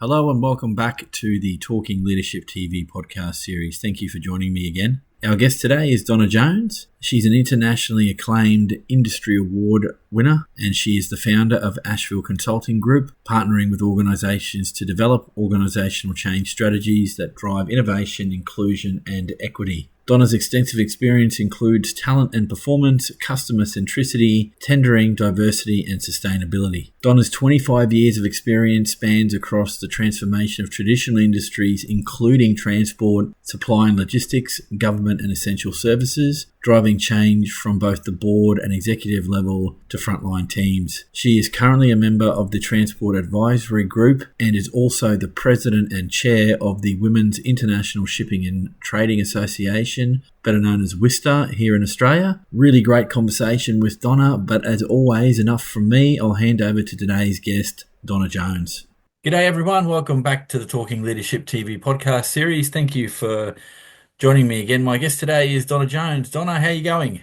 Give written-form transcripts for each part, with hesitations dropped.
Hello and welcome back to the Talking Leadership TV podcast series. Thank you for joining me again. Our guest today is Donna Jones. She's an internationally acclaimed industry award winner, and she is the founder of Asheville Consulting Group, partnering with organisations to develop organisational change strategies that drive innovation, inclusion and equity. Donna's extensive experience includes talent and performance, customer centricity, tendering, diversity and sustainability. Donna's 25 years of experience spans across the transformation of traditional industries, including transport, supply and logistics, government and essential services, driving change from both the board and executive level to frontline teams. She is currently a member of the Transport Advisory Group and is also the president and chair of the Women's International Shipping and Trading Association, better known as WISTA, here in Australia. Really great conversation with Donna, but as always, enough from me. I'll hand over to today's guest, Donna Jones. G'day everyone, welcome back to the Talking Leadership TV podcast series. Thank you for joining me again. My guest today is Donna Jones. Donna, how are you going?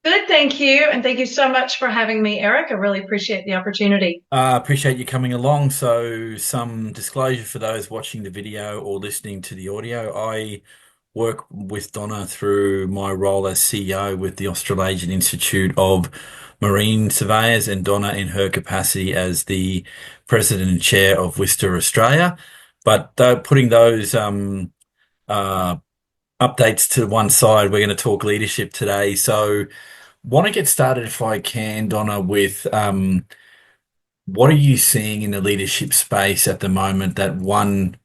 Good, thank you. And thank you so much for having me, Eric. I really appreciate the opportunity. Appreciate you coming along. So some disclosure for those watching the video or listening to the audio. I work with Donna through my role as CEO with the Australasian Institute of Marine Surveyors, and Donna in her capacity as the president and chair of WISTA Australia. But putting those updates to one side, we're going to talk leadership today. So want to get started, if I can, Donna, with what are you seeing in the leadership space at the moment that one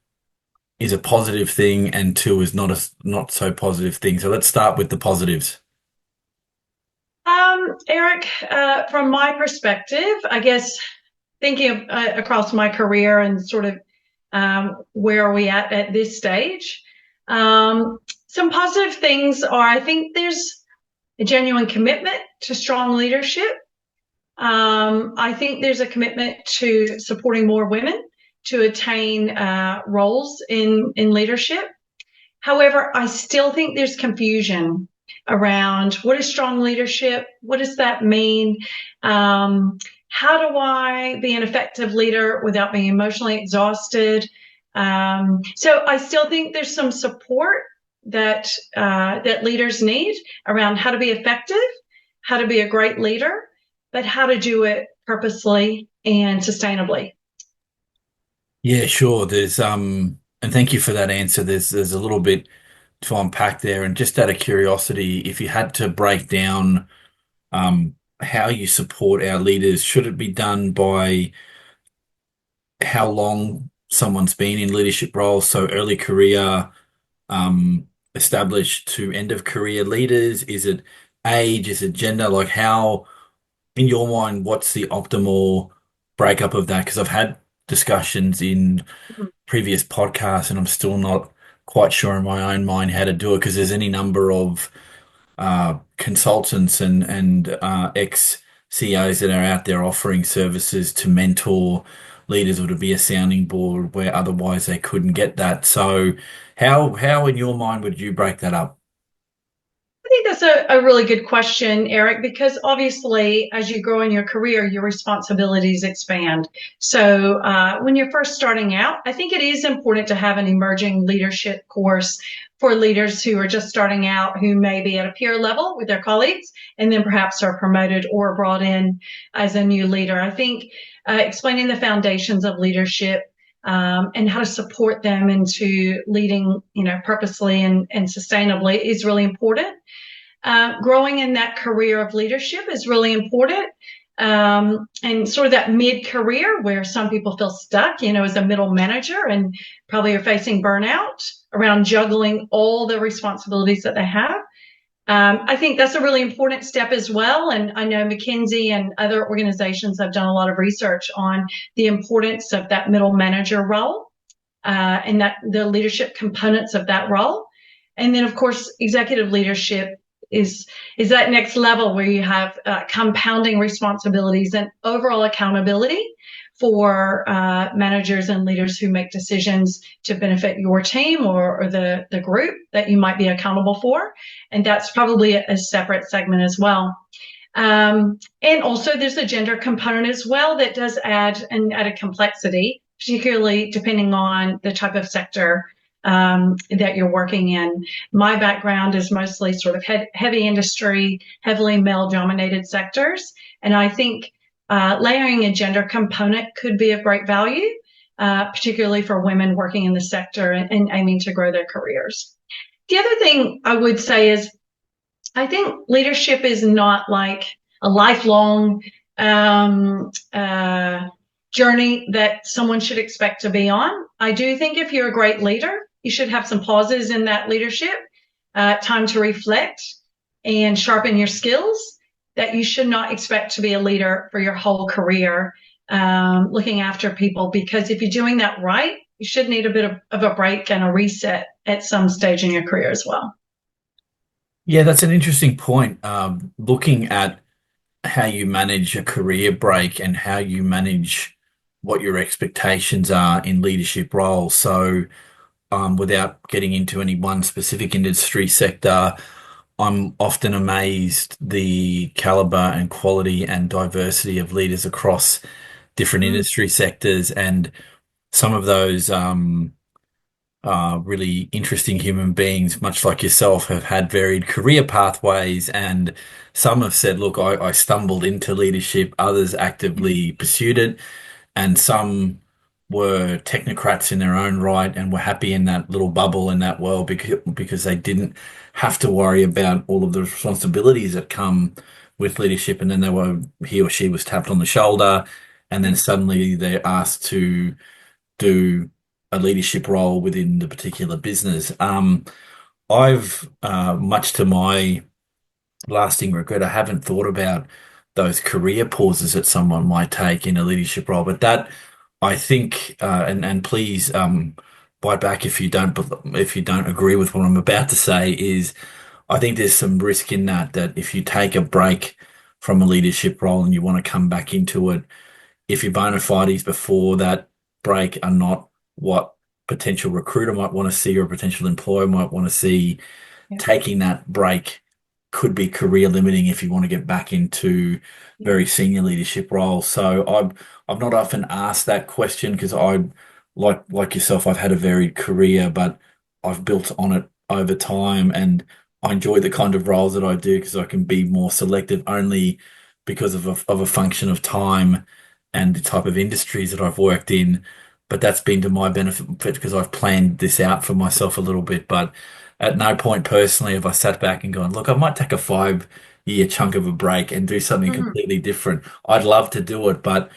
is a positive thing and two is not so positive thing? So let's start with the positives. Eric, from my perspective, I guess thinking across my career and sort of where are we at this stage, some positive things are, I think there's a genuine commitment to strong leadership. I think there's a commitment to supporting more women to attain roles in leadership. However, I still think there's confusion around what is strong leadership? What does that mean? How do I be an effective leader without being emotionally exhausted? So I still think there's some support that leaders need around how to be effective, how to be a great leader, but how to do it purposely and sustainably. Yeah, sure. There's and thank you for that answer. There's a little bit to unpack there, and just out of curiosity, if you had to break down how you support our leaders, should it be done by how long someone's been in leadership roles, so early career, established to end of career leaders? Is it age? Is it gender? Like, how, in your mind, what's the optimal breakup of that? Because I've had discussions in previous podcasts and I'm still not quite sure in my own mind how to do it, because there's any number of consultants and ex CEOs that are out there offering services to mentor leaders or to be a sounding board where otherwise they couldn't get that. So how in your mind would you break that up? I think that's a really good question, Eric, because obviously as you grow in your career, your responsibilities expand. So when you're first starting out, I think it is important to have an emerging leadership course for leaders who are just starting out, who may be at a peer level with their colleagues, and then perhaps are promoted or brought in as a new leader. I think explaining the foundations of leadership and how to support them into leading, purposely and sustainably is really important. Growing in that career of leadership is really important. And sort of that mid-career where some people feel stuck, as a middle manager and probably are facing burnout around juggling all the responsibilities that they have. I think that's a really important step as well. And I know McKinsey and other organizations have done a lot of research on the importance of that middle manager role and that the leadership components of that role. And then, of course, executive leadership is that next level where you have compounding responsibilities and overall accountability for managers and leaders who make decisions to benefit your team or the group that you might be accountable for. And that's probably a separate segment as well. And also there's a gender component as well that does add a complexity particularly depending on the type of sector that you're working in. My background is mostly sort of heavy industry, heavily male-dominated sectors, and I think layering a gender component could be of great value, particularly for women working in the sector and aiming to grow their careers. The other thing I would say is I think leadership is not like a lifelong journey that someone should expect to be on. I do think if you're a great leader, you should have some pauses in that leadership, time to reflect and sharpen your skills, that you should not expect to be a leader for your whole career, looking after people, because if you're doing that right, you should need a bit of a break and a reset at some stage in your career as well. Yeah, that's an interesting point. Looking at how you manage a career break and how you manage what your expectations are in leadership roles. So, without getting into any one specific industry sector, I'm often amazed the caliber and quality and diversity of leaders across different industry sectors, and some of those really interesting human beings, much like yourself, have had varied career pathways, and some have said, look, I stumbled into leadership, others actively pursued it, and some were technocrats in their own right and were happy in that little bubble in that world because they didn't have to worry about all of the responsibilities that come with leadership. And then he or she was tapped on the shoulder, and then suddenly they're asked to do a leadership role within the particular business. I've, much to my lasting regret, I haven't thought about those career pauses that someone might take in a leadership role, but that I think, and please bite back if you don't agree with what I'm about to say, is I think there's some risk in that if you take a break from a leadership role and you want to come back into it, if your bona fides before that break are not what potential recruiter might want to see or a potential employer might want to see, taking that break could be career limiting if you want to get back into very senior leadership roles. So I've not often asked that question because like yourself, I've had a varied career, but I've built on it over time, and I enjoy the kind of roles that I do because I can be more selective only because of a function of time and the type of industries that I've worked in. But that's been to my benefit because I've planned this out for myself a little bit. But at no point personally have I sat back and gone, look, I might take a 5-year chunk of a break and do something completely different. I'd love to do it, but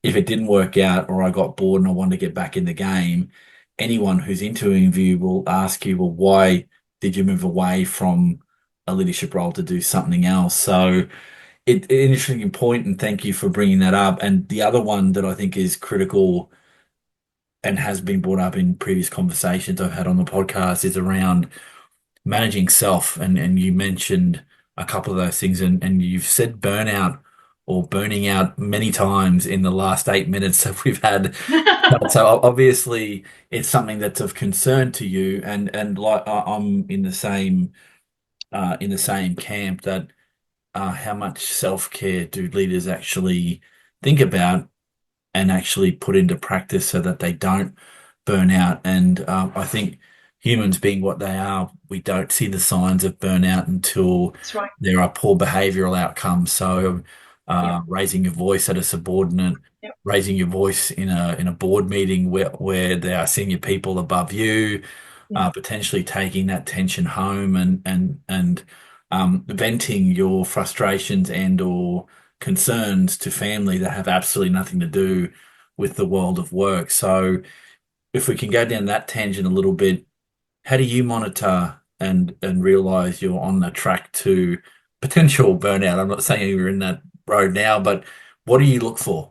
if it didn't work out or I got bored and I wanted to get back in the game, anyone who's interviewing you will ask you, well, why did you move away from a leadership role to do something else? So an interesting point, and thank you for bringing that up. And the other one that I think is critical and has been brought up in previous conversations I've had on the podcast is around managing self. And you mentioned a couple of those things, and you've said burnout or burning out many times in the last 8 minutes that we've had. So obviously it's something that's of concern to you, and like I'm in the same camp that how much self-care do leaders actually think about and actually put into practice so that they don't burn out. And I think humans being what they are, we don't see the signs of burnout until That's right. there are poor behavioral outcomes. So raising your voice at a subordinate, raising your voice in a board meeting where there are senior people above you, potentially taking that tension home and venting your frustrations and or concerns to family that have absolutely nothing to do with the world of work. So if we can go down that tangent a little bit, how do you monitor and realize you're on the track to potential burnout? I'm not saying you're in that road now, but what do you look for?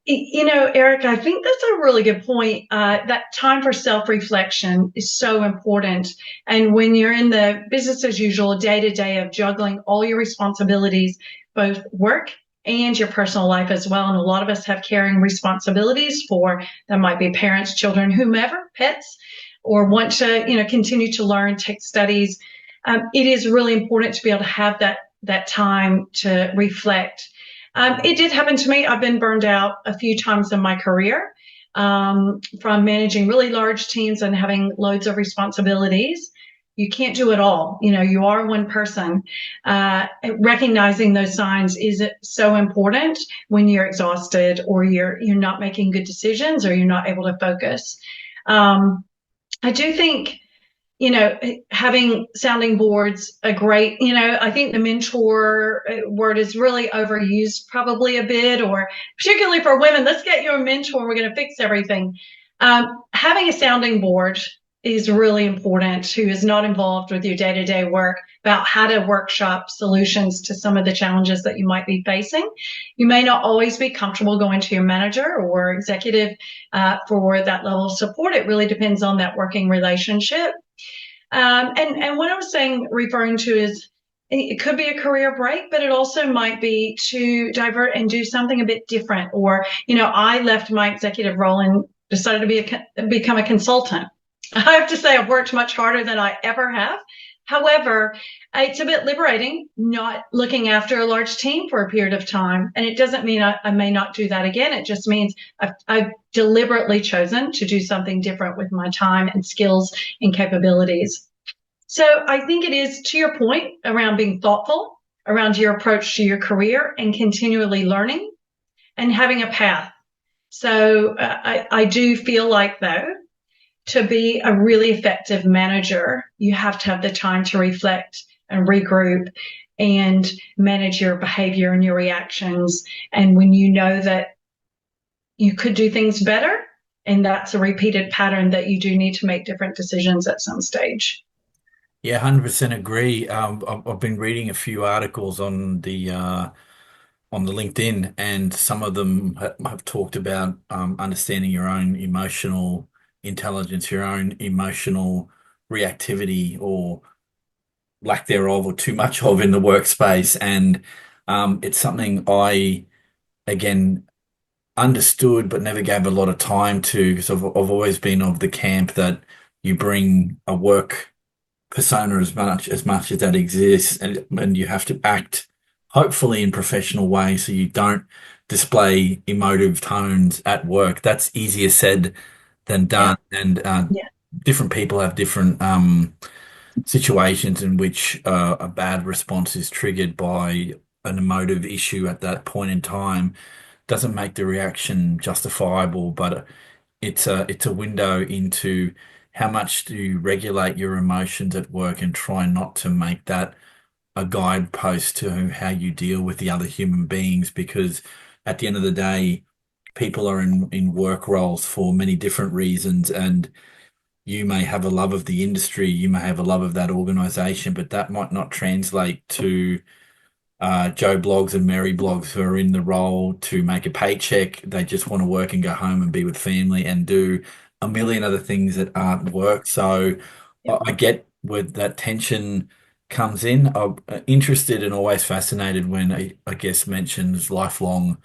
You know, Eric, I think that's a really good point. That time for self-reflection is so important. And when you're in the business as usual, day to day of juggling all your responsibilities, both work and your personal life as well. And a lot of us have caring responsibilities for, that might be parents, children, whomever, pets, or want to, continue to learn, take studies. It is really important to be able to have that time to reflect. It did happen to me. I've been burned out a few times in my career. from managing really large teams and having loads of responsibilities. You can't do it all. You are one person. Recognizing those signs is so important when you're exhausted or you're not making good decisions or you're not able to focus. I do think having sounding boards a great, I think the mentor word is really overused probably a bit, or particularly for women, let's get you a mentor, we're going to fix everything. Having a sounding board is really important, who is not involved with your day-to-day work, about how to workshop solutions to some of the challenges that you might be facing. You may not always be comfortable going to your manager or executive for that level of support. It really depends on that working relationship. And what I was referring to is it could be a career break, but it also might be to divert and do something a bit different. Or, I left my executive role and decided to become a consultant. I have to say I've worked much harder than I ever have. However, it's a bit liberating not looking after a large team for a period of time. And it doesn't mean I may not do that again. It just means I've deliberately chosen to do something different with my time and skills and capabilities. So I think it is, to your point, around being thoughtful around your approach to your career and continually learning and having a path. So I do feel like, though, to be a really effective manager, you have to have the time to reflect and regroup and manage your behavior and your reactions. And when you know that you could do things better, and that's a repeated pattern, that you do need to make different decisions at some stage. Yeah, 100% agree. I've been reading a few articles on the LinkedIn, and some of them have talked about understanding your own emotional intelligence, your own emotional reactivity or lack thereof, or too much of in the workspace. And it's something I, again, understood but never gave a lot of time to, because I've always been of the camp that you bring a work persona as much as that exists, and you have to act hopefully in professional way so you don't display emotive tones at work. That's easier said than Yeah. done, and Yeah. different people have different situations in which a bad response is triggered by an emotive issue at that point in time. Doesn't make the reaction justifiable, but it's a window into how much do you regulate your emotions at work and try not to make that a guidepost to how you deal with the other human beings, because at the end of the day, people are in work roles for many different reasons, and you may have a love of the industry, you may have a love of that organization, but that might not translate to Joe Blogs and Mary Blogs who are in the role to make a paycheck. They just want to work and go home and be with family and do a million other things that aren't work. So I get where that tension comes in. I'm interested and always fascinated when a guest mentions lifelong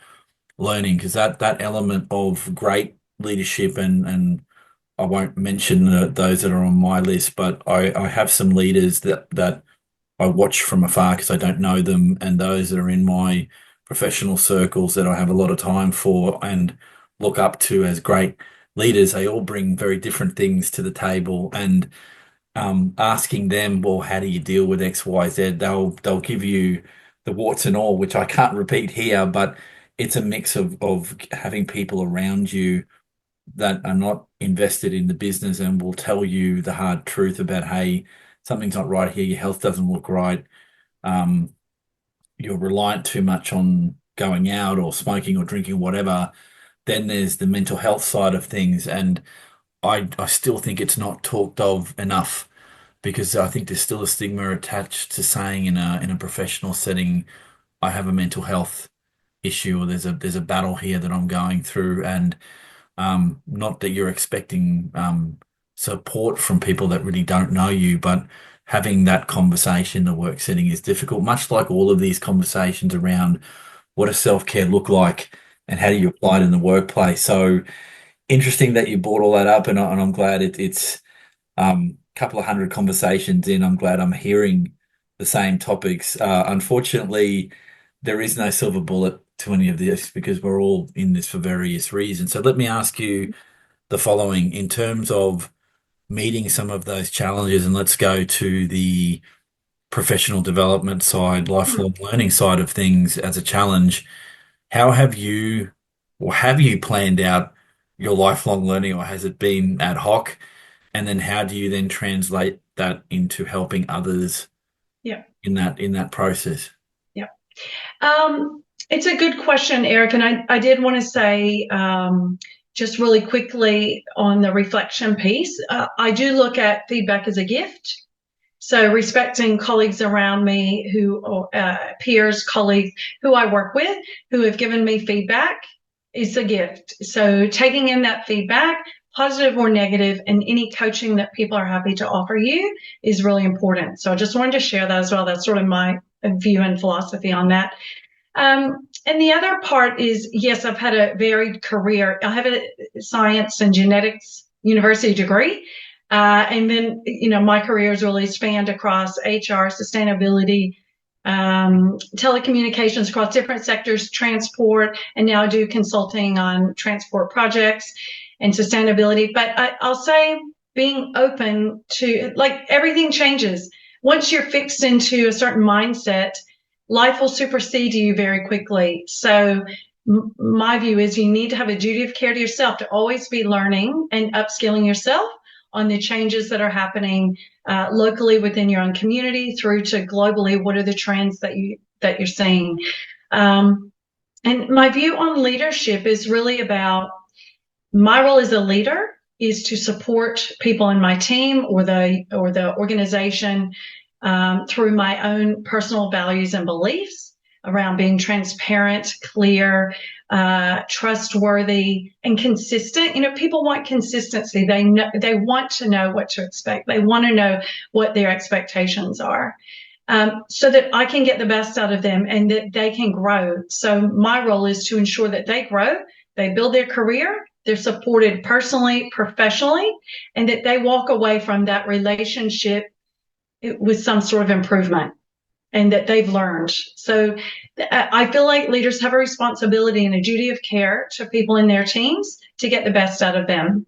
learning, because that element of great leadership, and I won't mention those that are on my list, but I have some leaders that I watch from afar because I don't know them, and those that are in my professional circles that I have a lot of time for and look up to as great leaders. They all bring very different things to the table, and asking them, well, how do you deal with X, Y, Z? They'll give you the warts and all, which I can't repeat here, but it's a mix of having people around you that are not invested in the business and will tell you the hard truth about, hey, something's not right here, your health doesn't look right, um, you're reliant too much on going out or smoking or drinking, whatever. Then there's the mental health side of things. And I still think it's not talked of enough, because I think there's still a stigma attached to saying in a professional setting, I have a mental health issue, or there's a battle here that I'm going through. And not that you're expecting support from people that really don't know you, but having that conversation in the work setting is difficult, much like all of these conversations around what does self-care look like and how do you apply it in the workplace. So interesting that you brought all that up, and I'm glad it's a couple of hundred conversations in. I'm glad I'm hearing the same topics. Unfortunately, there is no silver bullet to any of this because we're all in this for various reasons. So let me ask you the following in terms of meeting some of those challenges, and let's go to the professional development side, lifelong learning side of things as a challenge. How have you, or have you planned out your lifelong learning, or has it been ad hoc? And then how do you then translate that into helping others Yeah. in that process? Yeah. It's a good question, Eric. And I did want to say, just really quickly on the reflection piece, I do look at feedback as a gift. So respecting colleagues around me who, peers, colleagues who I work with, who have given me feedback is a gift. So taking in that feedback, positive or negative, and any coaching that people are happy to offer you is really important. So I just wanted to share that as well. That's sort of my view and philosophy on that. And the other part is, yes, I've had a varied career. I have a science and genetics university degree. And then, my career has really spanned across HR, sustainability, telecommunications across different sectors, transport, and now I do consulting on transport projects and sustainability. But I'll say being open to, like, everything changes. Once you're fixed into a certain mindset, life will supersede you very quickly. So my view is you need to have a duty of care to yourself to always be learning and upskilling yourself on the changes that are happening locally within your own community through to globally. What are the trends that you're seeing? And my view on leadership is really about my role as a leader is to support people in my team or the organization through my own personal values and beliefs around being transparent, clear, trustworthy, and consistent. People want consistency. They want to know what to expect. They want to know what their expectations are, so that I can get the best out of them and that they can grow. So my role is to ensure that they grow, they build their career, they're supported personally, professionally, and that they walk away from that relationship with some sort of improvement and that they've learned. So I feel like leaders have a responsibility and a duty of care to people in their teams to get the best out of them.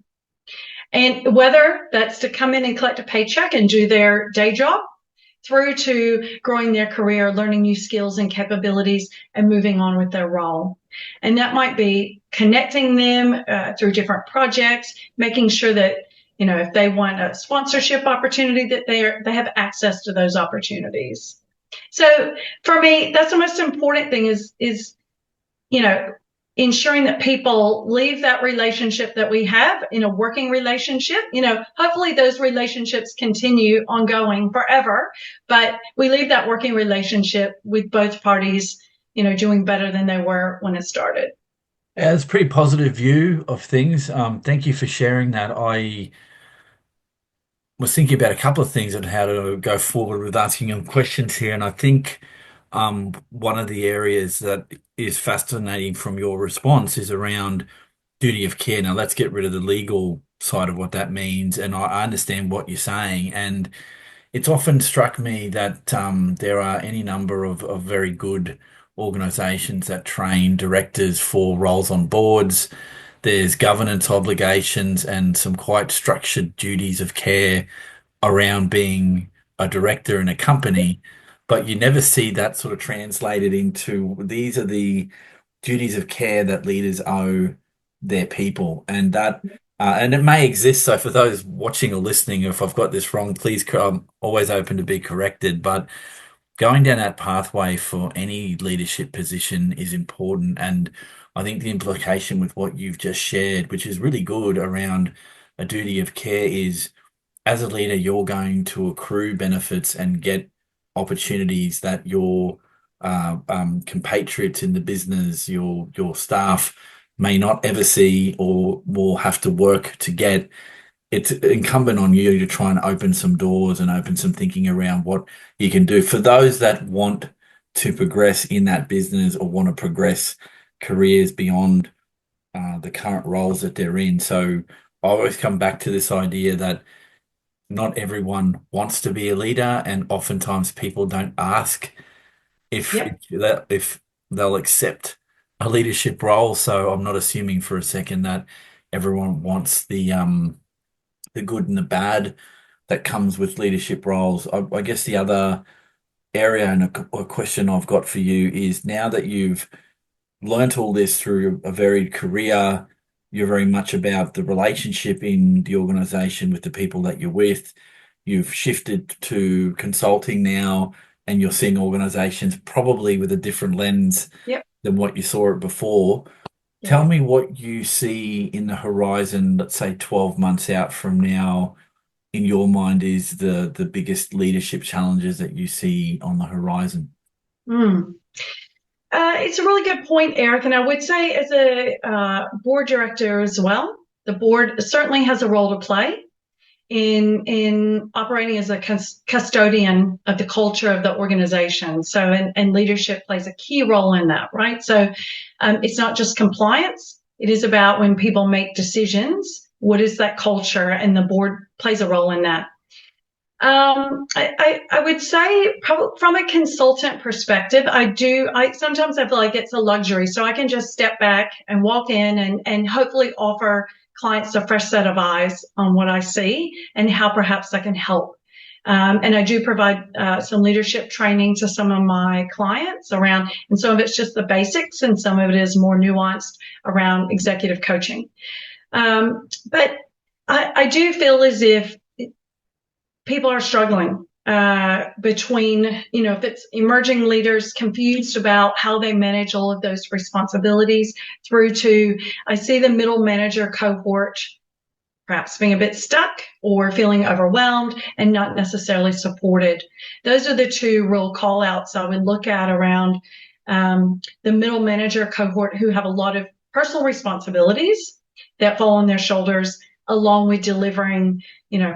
And whether that's to come in and collect a paycheck and do their day job, through to growing their career, learning new skills and capabilities, and moving on with their role. And that might be connecting them through different projects, making sure that, if they want a sponsorship opportunity, that they have access to those opportunities. So for me, that's the most important thing is ensuring that people leave that relationship that we have in a working relationship. Hopefully those relationships continue ongoing forever, but we leave that working relationship with both parties, doing better than they were when it started. Yeah, it's a pretty positive view of things. Thank you for sharing that. I was thinking about a couple of things on how to go forward with asking them questions here, and I think one of the areas that is fascinating from your response is around duty of care. Now, let's get rid of the legal side of what that means, and I understand what you're saying. And it's often struck me that there are any number of very good organizations that train directors for roles on boards. There's governance obligations and some quite structured duties of care around being a director in a company, but you never see that sort of translated into these are the duties of care that leaders owe their people, and and it may exist. So for those watching or listening, if I've got this wrong, please, I'm always open to be corrected. But going down that pathway for any leadership position is important. And I think the implication with what you've just shared, which is really good around a duty of care, is as a leader, you're going to accrue benefits and get opportunities that your compatriots in the business, your staff may not ever see or will have to work to get. It's incumbent on you to try and open some doors and open some thinking around what you can do for those that want to progress in that business or want to progress careers beyond the current roles that they're in. So I always come back to this idea that not everyone wants to be a leader, and oftentimes people don't ask if Yep. if they'll accept a leadership role, so I'm not assuming for a second that everyone wants the good and the bad that comes with leadership roles. I guess the other area and a question I've got for you is now that you've learnt all this through a varied career, you're very much about the relationship in the organization with the people that you're with. You've shifted to consulting now, and you're seeing organizations probably with a different lens Yep. than what you saw it before. Yeah. Tell me what you see in the horizon, let's say 12 months out from now, in your mind is the biggest leadership challenges that you see on the horizon? Mm. It's a really good point, Eric. And I would say, as a board director as well, the board certainly has a role to play in operating as a custodian of the culture of the organization. So, and leadership plays a key role in that, right? So, it's not just compliance. It is about when people make decisions, what is that culture, and the board plays a role in that. I would say probably from a consultant perspective, I sometimes I feel like it's a luxury. So I can just step back and walk in and hopefully offer clients a fresh set of eyes on what I see and how perhaps I can help. And I do provide some leadership training to some of my clients around, and some of it's just the basics and some of it is more nuanced around executive coaching. But I do feel as if people are struggling between, if it's emerging leaders confused about how they manage all of those responsibilities, through to I see the middle manager cohort perhaps being a bit stuck or feeling overwhelmed and not necessarily supported. Those are the two real call outs I would look at around the middle manager cohort, who have a lot of personal responsibilities that fall on their shoulders, along with delivering,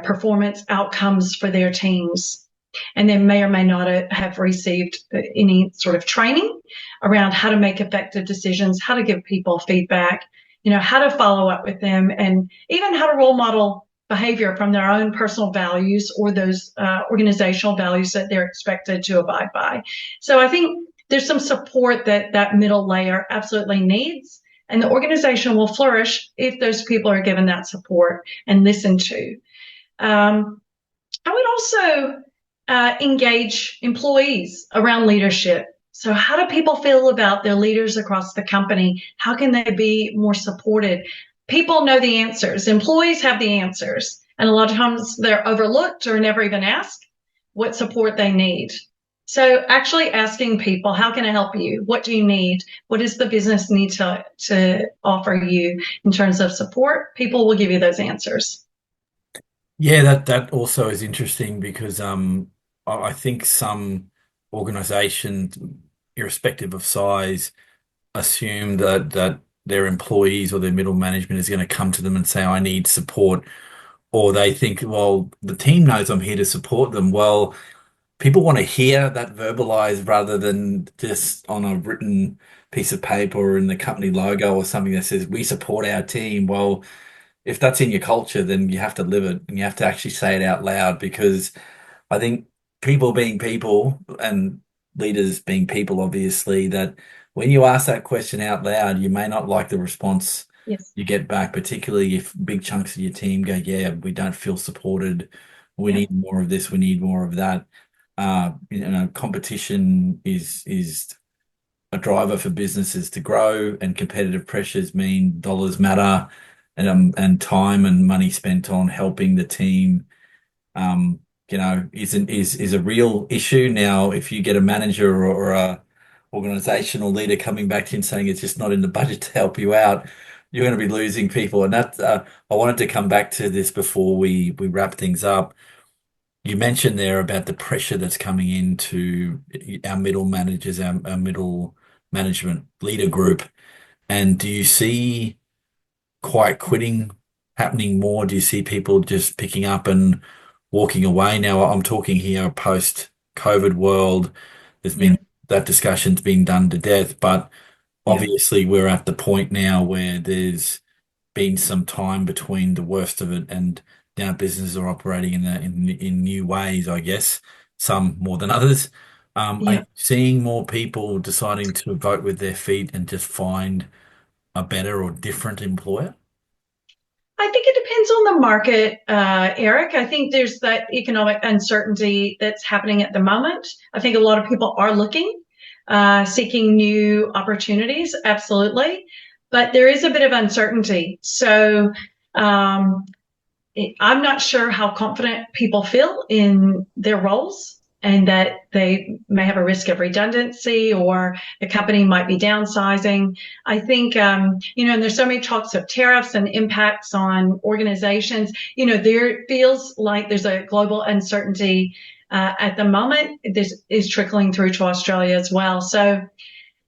performance outcomes for their teams. And they may or may not have received any sort of training around how to make effective decisions, how to give people feedback, how to follow up with them, and even how to role model behavior from their own personal values or those organizational values that they're expected to abide by. So I think there's some support that that middle layer absolutely needs. And the organization will flourish if those people are given that support and listened to. I would also engage employees around leadership. So, how do people feel about their leaders across the company? How can they be more supported? People know the answers, employees have the answers, and a lot of times they're overlooked or never even asked what support they need. So, actually asking people, how can I help you? What do you need? What does the business need to offer you in terms of support? People will give you those answers. Yeah, that also is interesting because I think some organizations, irrespective of size, assume that their employees or their middle management is going to come to them and say, I need support. Or they think, well, the team knows I'm here to support them. Well, people want to hear that verbalized rather than just on a written piece of paper or in the company logo or something that says, we support our team. Well, if that's in your culture, then you have to live it and you have to actually say it out loud because I think people being people and leaders being people, obviously, that when you ask that question out loud, you may not like the response Yes. you get back, particularly if big chunks of your team go, yeah, we don't feel supported. We Yeah. need more of this. We need more of that. Competition is a driver for businesses to grow, and competitive pressures mean dollars matter, and time and money spent on helping the team, is a real issue. Now, if you get a manager or a organizational leader coming back to you and saying it's just not in the budget to help you out, you're going to be losing people. And that I wanted to come back to this before we wrap things up. You mentioned there about the pressure that's coming into our middle managers, our middle management leader group. And do you see quiet quitting happening more? Do you see people just picking up and walking away? Now, I'm talking here post-COVID world. There's Yeah. been that discussion's been done to death, but Yeah. obviously we're at the point now where there's been some time between the worst of it, and now businesses are operating in new ways, I guess, some more than others. Are Yeah. you seeing more people deciding to vote with their feet and just find a better or different employer? I think it depends on the market, Eric. I think there's that economic uncertainty that's happening at the moment. I think a lot of people are looking, seeking new opportunities, absolutely. But there is a bit of uncertainty. So um, I'm not sure how confident people feel in their roles and that they may have a risk of redundancy or the company might be downsizing. I think, and there's so many talks of tariffs and impacts on organizations. There feels like there's a global uncertainty at the moment. This is trickling through to Australia as well. So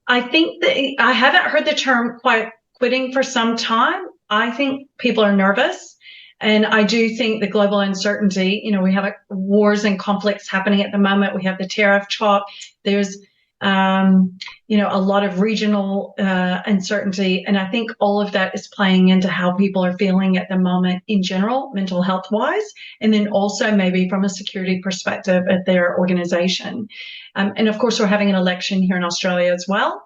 I think that I haven't heard the term quite quitting for some time. I think people are nervous. And I do think the global uncertainty, we have wars and conflicts happening at the moment. We have the tariff talk. There's, a lot of regional uncertainty. And I think all of that is playing into how people are feeling at the moment in general, mental health wise, and then also maybe from a security perspective at their organization. And of course, we're having an election here in Australia as well.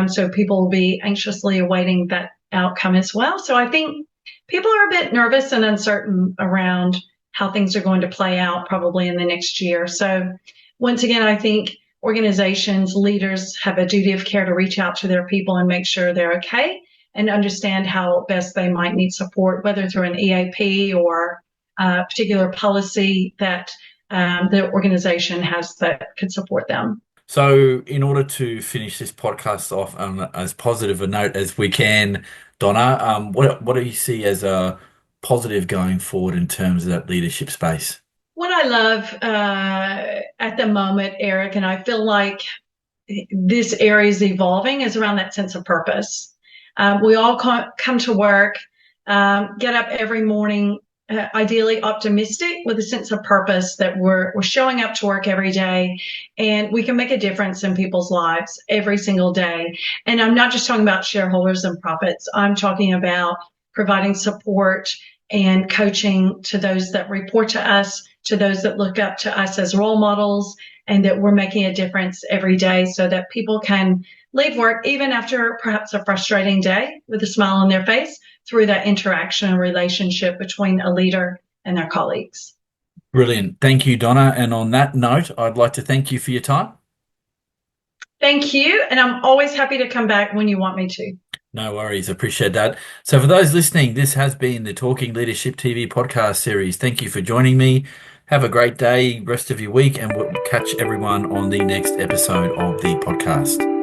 So people will be anxiously awaiting that outcome as well. So I think people are a bit nervous and uncertain around how things are going to play out probably in the next year. So once again, I think organizations, leaders have a duty of care to reach out to their people and make sure they're okay and understand how best they might need support, whether through an EAP or a particular policy that the organization has that could support them. So, in order to finish this podcast off on as positive a note as we can, Donna, what do you see as a positive going forward in terms of that leadership space? What I love at the moment, Eric, and I feel like this area is evolving, is around that sense of purpose. We all come to work, get up every morning, ideally optimistic with a sense of purpose that we're showing up to work every day and we can make a difference in people's lives every single day. And I'm not just talking about shareholders and profits. I'm talking about providing support and coaching to those that report to us, to those that look up to us as role models, and that we're making a difference every day so that people can leave work even after perhaps a frustrating day with a smile on their face through that interaction and relationship between a leader and their colleagues. Brilliant. Thank you, Donna. And on that note, I'd like to thank you for your time. Thank you. And I'm always happy to come back when you want me to. No worries. Appreciate that. So, for those listening, this has been the Talking Leadership TV podcast series. Thank you for joining me. Have a great day, rest of your week, and we'll catch everyone on the next episode of the podcast.